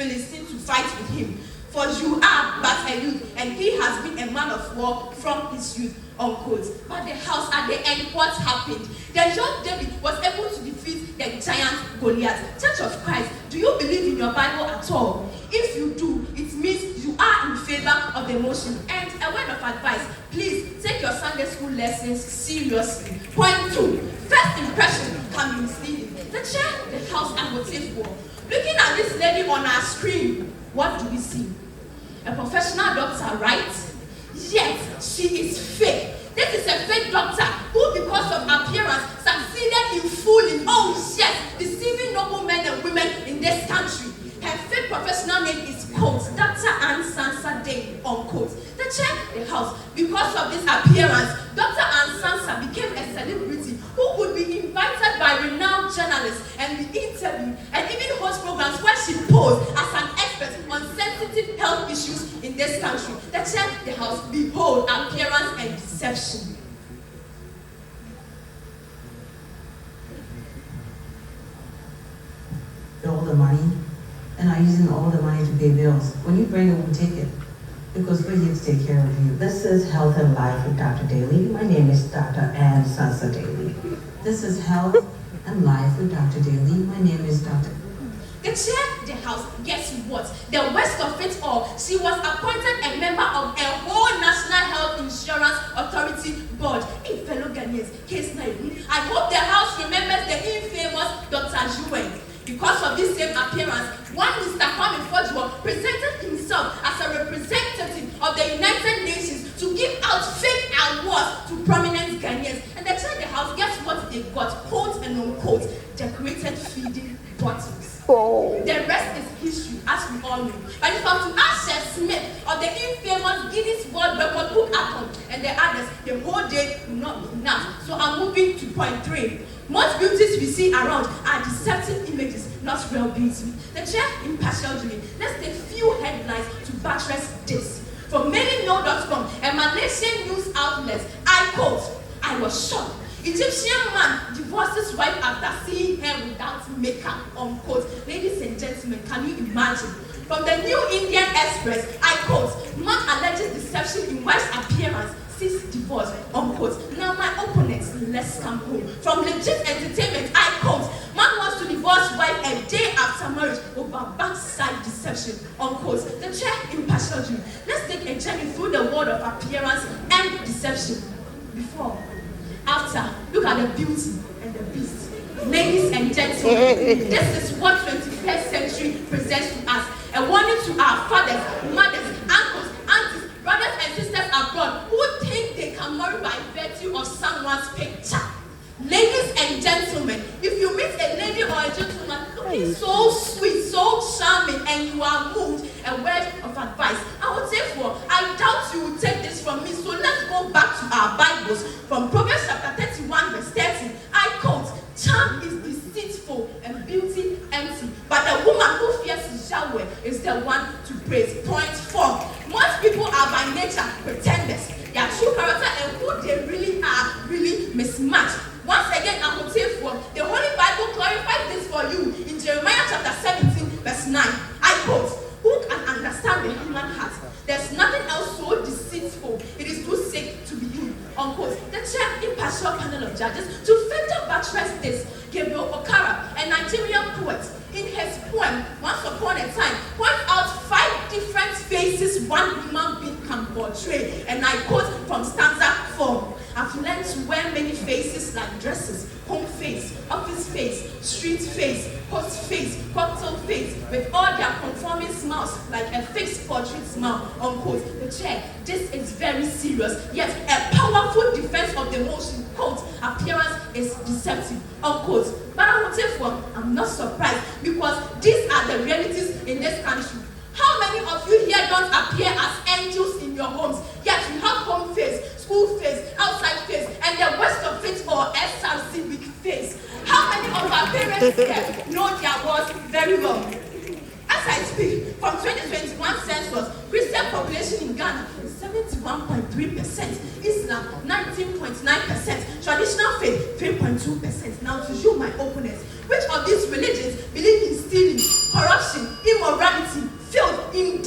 Philistine to fight with him. For you are but a youth, and he has been a man of war from his youth. Unquote. But the house at the end, what happened? The young David was able to defeat the giant Goliath. Church of Christ, do you believe in your Bible at all? If you do, it means you are in favor of the motion. And a word of advice, please take your Sunday school lessons seriously. Point 2, first impression can be misleading. The chair, the house, and motive war. Looking at this lady on our screen, what do we see? A professional doctor, right? Yet, she is fake. This is a fake doctor who, because of appearance, succeeded in fooling, deceiving noble men and women in this country. Her fake professional name is Dr. Anne Sansa Day, unquote. The chair, the house. Because of this appearance, Dr. Anne Sansa became a celebrity who would be invited by renowned journalists and be interviewed and even host programs where she posed as an expert on sensitive health issues in this country. The chair, the house. Behold, appearance and deception. All the money and are using all the money to pay bills. When you bring it, we'll take it because we're here to take care of you. This is Health and Life with Dr. Daly. My name is Dr. Anne Sansa Daly. This is Health and Life with Dr. Daly. My name is Dr. The chair, the house, guess what? The worst of it all, she was appointed a member of a whole National Health Insurance Authority board. In fellow Ghanaians, case 9. I hope the house remembers the infamous Dr. Juen. Because of this same appearance, one Mr. Kwame Fodjo presented himself as a representative of the United Nations to give out fake awards to prominent Ghanaians. And they tried the house, guess what they got? Quote and unquote, decorated feeding bottles. Oh. The rest is history, as we all know. But if I'm to ask Chef Smith of the infamous Guinness World Record Book Atom and the others, the whole day will not be enough. So I'm moving to point 3. Most beauties we see around are deceptive images, not real beauty. The chair, impartial jury. Let's take few headlines to buttress this. From MailyMail.com, a Malaysian news outlet, I quote, I was shocked. Egyptian man divorces wife after seeing her without makeup, unquote. Ladies and gentlemen, can you imagine? From the New Indian Express, I quote, man alleges deception in wife's appearance, seeks divorce, unquote. Now my opponents, let's come home. From Legit Entertainment, I quote, man wants to divorce wife a day after marriage over backside deception, unquote. The chair, impartial jury. Let's take a journey through the world of appearance and deception. Before, after, look at the beauty and the beast. Ladies and gentlemen, this is what 21st century presents to us. A warning to our fathers, mothers, uncles, aunties, brothers and sisters abroad who think they can marry by virtue of someone's picture. Ladies and gentlemen, if you meet a lady or a gentleman looking so sweet, so charming, and you are moved, a word of advice, I would say I doubt you will take this from me. So let's go back to our Bibles. From Proverbs chapter 31 verse 30, I quote, charm is deceitful and beauty empty, but the woman who fears Yahweh is the one to praise. Point 4. Most people are by nature pretenders. Their true character and who they really are really mismatched. Once again, I will say the Holy Bible clarifies this for you in Jeremiah chapter 17 verse 9. I quote, who can understand the human heart? There's nothing else so deceitful. It is too sick to be you, unquote. The chair, impartial panel of judges, to further buttress this, Gabriel Okara, a Nigerian poet, in his poem, Once Upon a Time, points out 5 different faces one human being can portray. And I quote from stanza 4. I've learned to wear many faces like dresses: home face, office face, street face, host face, cocktail face, with all their conforming smiles like a fixed portrait smile, unquote. The chair, this is very serious, yet a powerful defense of the motion, quote, appearance is deceptive, unquote. But I will say I'm not surprised because these are the realities in this country. How many of you here don't appear as angels in your homes, yet you have home face, school face, outside face, and the rest of it or SRC week face? How many of our parents here know their words very well? As I speak, from 2021 census, Christian population in Ghana is 71.3%, Islam 19.9%, traditional faith 3.2%. Now to you, my opponents, which of these religions believe in stealing, corruption, immorality,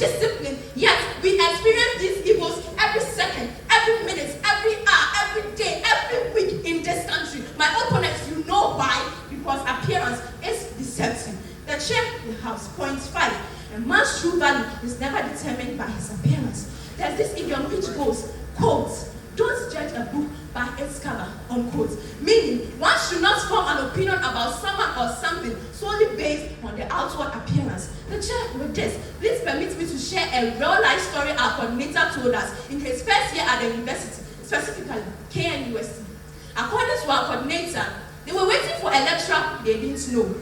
discipline, yet we experience these evils every second, every minute, every hour, every day, every week in this country. My opponents, you know why? Because appearance is deceptive. The check the house. Point 5. A man's true value is never determined by his appearance. There's this idiom which goes, quote, don't judge a book by its cover, unquote. Meaning, one should not form an opinion about someone or something solely based on the outward appearance. The check with this, please permit me to share a real-life story our coordinator told us in his first year at the university, specifically KNUST. According to our coordinator, they were waiting for a lecturer they didn't know.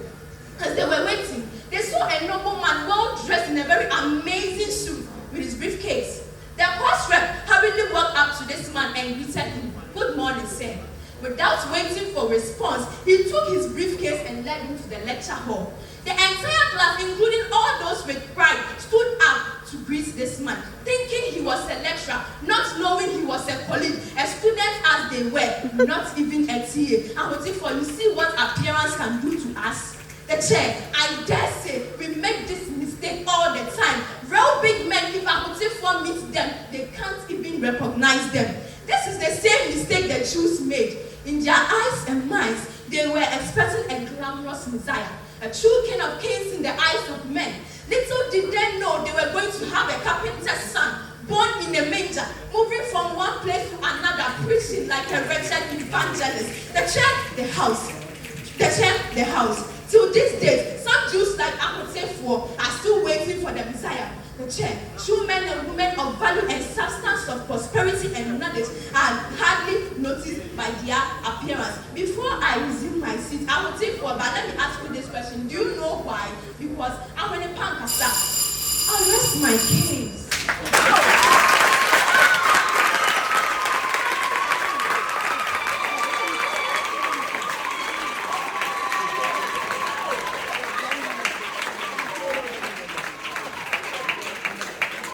As they were waiting, they saw a noble man well dressed in a very amazing suit with his briefcase. The course rep hurriedly walked up to this man and greeted him. Good morning, sir. Without waiting for response, he took his briefcase and led him to the lecture hall. The entire class, including all those with pride, stood up to greet this man, thinking he was a lecturer, not knowing he was a colleague, a student as they were, not even a TA. And waiting for you see what appearance can do to us. The chair, I dare say, we make this mistake all the time. Real big men, if Akutifuwa meets them, they can't even recognize them. This is the same mistake the Jews made. In their eyes and minds, they were expecting a glamorous Messiah, a true king of kings in the eyes of men. Little did they know they were going to have a carpenter's son, born in a manger, moving from one place to another, preaching like a wretched evangelist. The church, the house. The church, the house. Till this day, some Jews like Akutifuwa are still waiting for the Messiah. The church, true men and women of value and substance of prosperity and knowledge are hardly noticed by their appearance. Before I resume my seat, I will take for, but let me ask you this question. Do you know why? Because I'm in a pankasa. I'll rest my case.